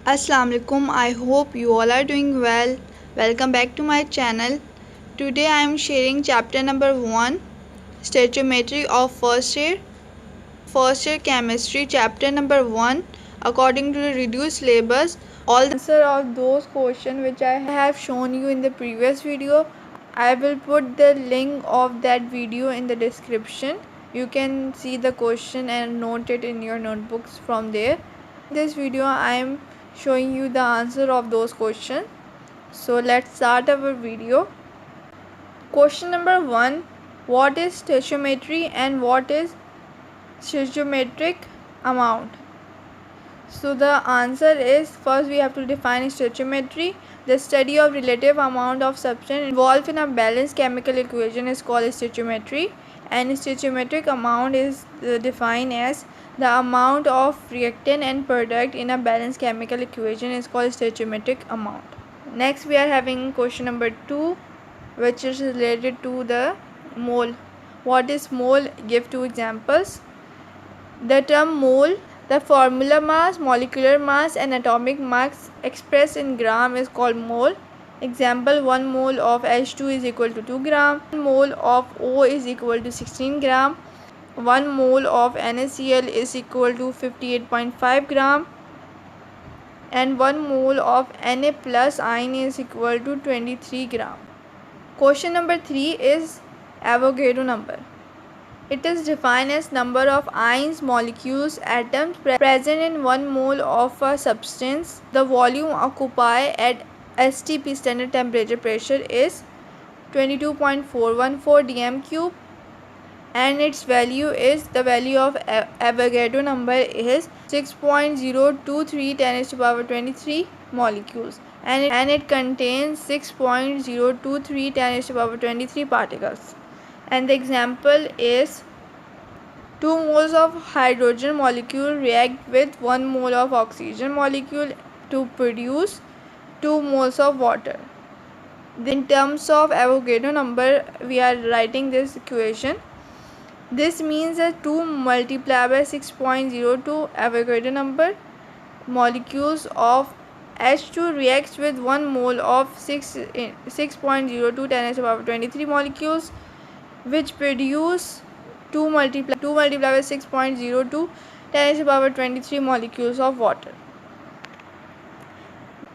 Assalamu alaikum. I hope you all are doing well. Welcome back to my channel. Today I am sharing chapter number 1, Stoichiometry of First year chemistry, chapter number 1. According to the reduced syllabus, all the answer of those questions which I have shown you in the previous video, I will put the link of that video in the description. You can see the question and note it in your notebooks from there. In this video I am showing you the answer of those questions. So let's start our video. Question number 1. What is stoichiometry and what is stoichiometric amount? So the answer is, first we have to define stoichiometry. The study of relative amount of substance involved in a balanced chemical equation is called stoichiometry, and stoichiometric amount is defined as the amount of reactant and product in a balanced chemical equation is called stoichiometric amount. Next we are having question number 2, which is related to the mole. What is mole? Give 2 examples. The term mole, the formula mass, molecular mass and atomic mass expressed in gram is called mole. Example, 1 mole of H2 is equal to 2 gram, 1 mole of O is equal to 16 gram, 1 mole of NaCl is equal to 58.5 gram, and 1 mole of Na plus ion is equal to 23 gram. Question number 3 is Avogadro number. It is defined as number of ions, molecules, atoms present in 1 mole of a substance. The volume occupied at STP standard temperature pressure is 22.414 dm cube, and its value is, the value of Avogadro number is 6.023 10 raised to power 23 molecules, and it contains 6.023 10 raised to power 23 particles. And the example is 2 moles of hydrogen molecule react with 1 mole of oxygen molecule to produce 2 moles of water. In terms of Avogadro number, we are writing this equation. This means that 2 multiplied by 6.02 Avogadro number molecules of H2 reacts with 1 mole of 6.02 10 raised to power 23 molecules, which produce 2 multiplied by 6.02 10 raised to power 23 molecules of water.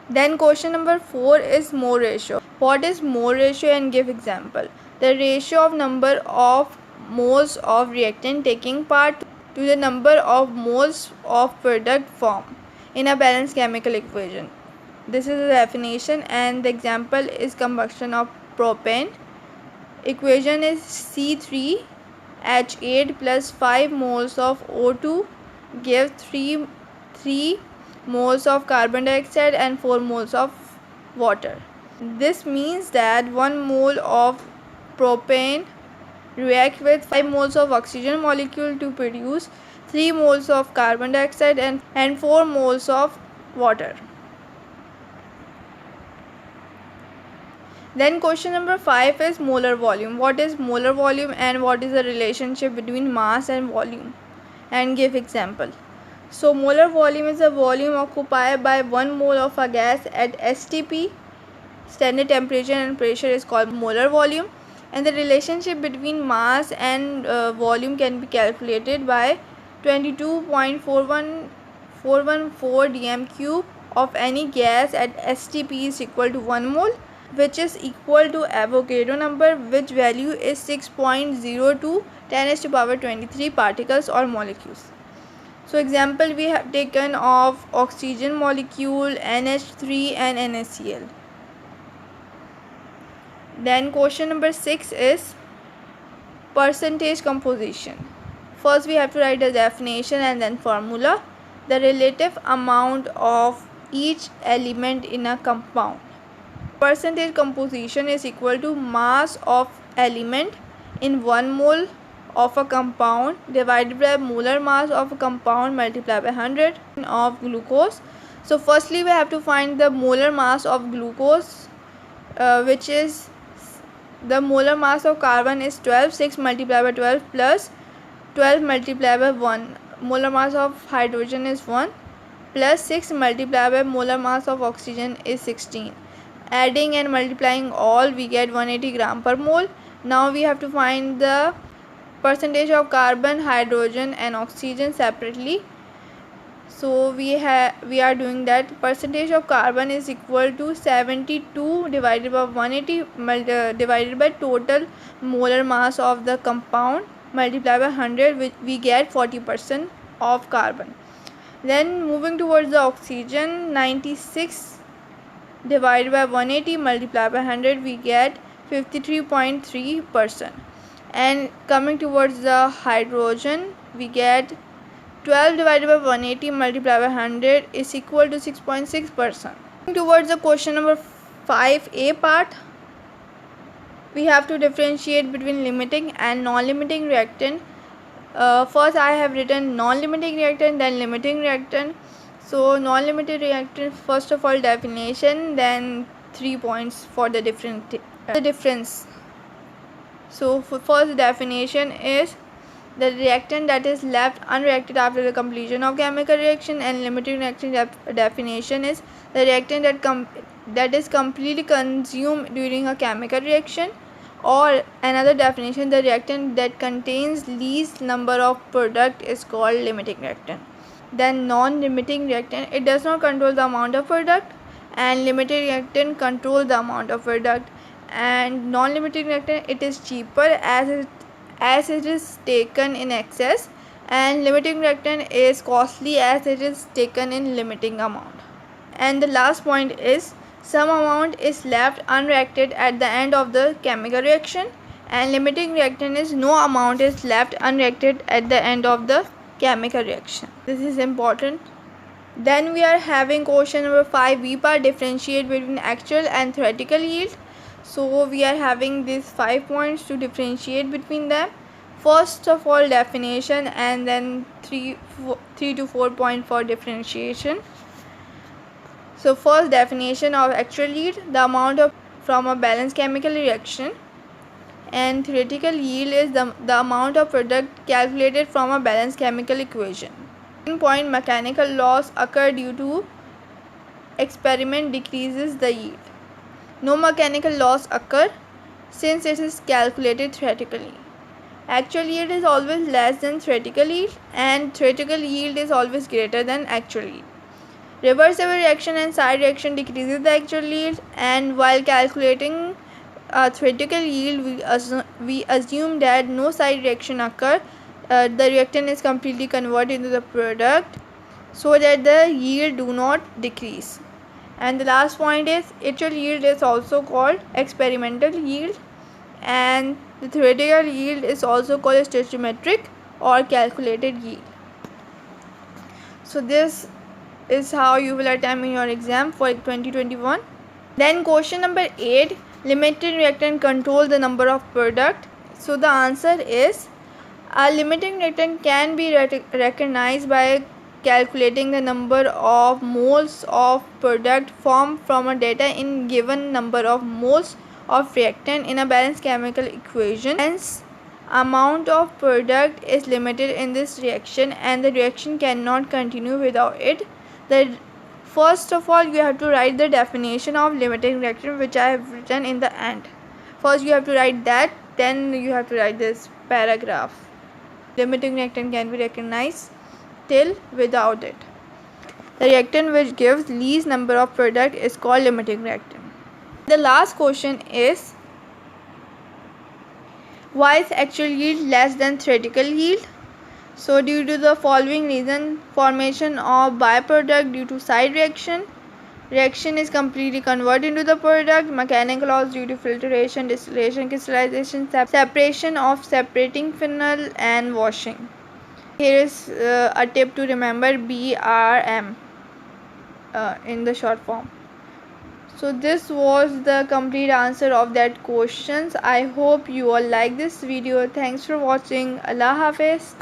Then question number 4 is mole ratio. What is mole ratio, and give example. The ratio of number of moles of reactant taking part to the number of moles of product formed in a balanced chemical equation. This is the definition, and the example is combustion of propane. Equation is C3H8 plus 5 moles of O2 give 3 moles of carbon dioxide and 4 moles of water. This means that 1 mole of propane react with 5 moles of oxygen molecule to produce 3 moles of carbon dioxide and 4 moles of water. Then question number 5 is molar volume. What is molar volume and what is the relationship between mass and volume, and give example. So molar volume is the volume occupied by 1 mole of a gas at STP standard temperature and pressure is called molar volume, and the relationship between mass and volume can be calculated by 22.414 dm cube of any gas at STP is equal to 1 mole, which is equal to Avogadro number, which value is 6.02 10 raised to power 23 particles or molecules. So example we have taken of oxygen molecule, NH3 and NaCl. Then question number 6 is percentage composition. First we have to write the definition and then formula. The relative amount of each element in a compound. Percentage composition is equal to mass of element in 1 mole of a compound divided by molar mass of a compound multiplied by 100 of glucose. So firstly we have to find the molar mass of glucose, which is, the molar mass of carbon is 12, 6 multiplied by 12 plus 12 multiplied by 1. Molar mass of hydrogen is 1 plus 6 multiplied by molar mass of oxygen is 16. Adding and multiplying all, we get 180 gram per mole. Now we have to find the percentage of carbon, hydrogen and oxygen separately. So we are doing that. Percentage of carbon is equal to 72 divided by 180 divided by total molar mass of the compound multiplied by 100, which we get 40% of carbon. Then moving towards the oxygen, 96 divided by 180 multiplied by 100, we get 53.3%. And coming towards the hydrogen, we get 12 divided by 180 multiplied by 100 is equal to 6.6%. Towards the question number 5a part, we have to differentiate between limiting and non-limiting reactant. First I have written non-limiting reactant, then limiting reactant. So non-limiting reactant, first of all definition, then 3 points for the difference. So for first definition is the reactant that is left unreacted after the completion of chemical reaction, and limiting reaction definition is the reactant that is completely consumed during a chemical reaction. Or another definition, the reactant that contains least number of product is called limiting reactant. Then non-limiting reactant, it does not control the amount of product, and limiting reactant control the amount of product. And non-limiting reactant, it is cheaper as it is taken in excess, and limiting reactant is costly as it is taken in limiting amount. And the last point is some amount is left unreacted at the end of the chemical reaction, and limiting reactant is no amount is left unreacted at the end of the chemical reaction. This is important. Then we are having question number 5b part, differentiate between actual and theoretical yield. So we are having these 5 points to differentiate between them. First of all definition, and then 3 to 4 point for differentiation. So first definition of actual yield, the amount of from a balanced chemical reaction, and theoretical yield is the amount of product calculated from a balanced chemical equation. Second point, mechanical loss occur due to experiment decreases the yield. No mechanical loss occur since it is calculated theoretically. Actual yield is always less than theoretical yield, and theoretical yield is always greater than actual yield. Reversible reaction and side reaction decreases the actual yield, and while calculating theoretical yield, we assume that no side reaction occur. The reactant is completely converted into the product so that the yield do not decrease. And the last point is actual yield is also called experimental yield, and the theoretical yield is also called stoichiometric or calculated yield. So this is how you will attempt in your exam for 2021. Then question number 8, limiting reactant control the number of product. So the answer is a limiting reactant can be recognized by calculating the number of moles of product formed from a data in given number of moles of reactant in a balanced chemical equation. Hence, amount of product is limited in this reaction, and the reaction cannot continue without it. First of all, you have to write the definition of limiting reaction, which I have written in the end. First you have to write that, then you have to write this paragraph. Limiting reactant can be recognized till without it. The reactant which gives least number of product is called limiting reactant. The last question is, why is actual yield less than theoretical yield? So due to the following reason: formation of byproduct due to side reaction, reaction is completely converted into the product, mechanical loss due to filtration, distillation, crystallization, separation of separating phenol, and washing. Here is a tip to remember: BRM in the short form. So this was the complete answer of that questions. I hope you all like this video. Thanks for watching. Allah Hafiz.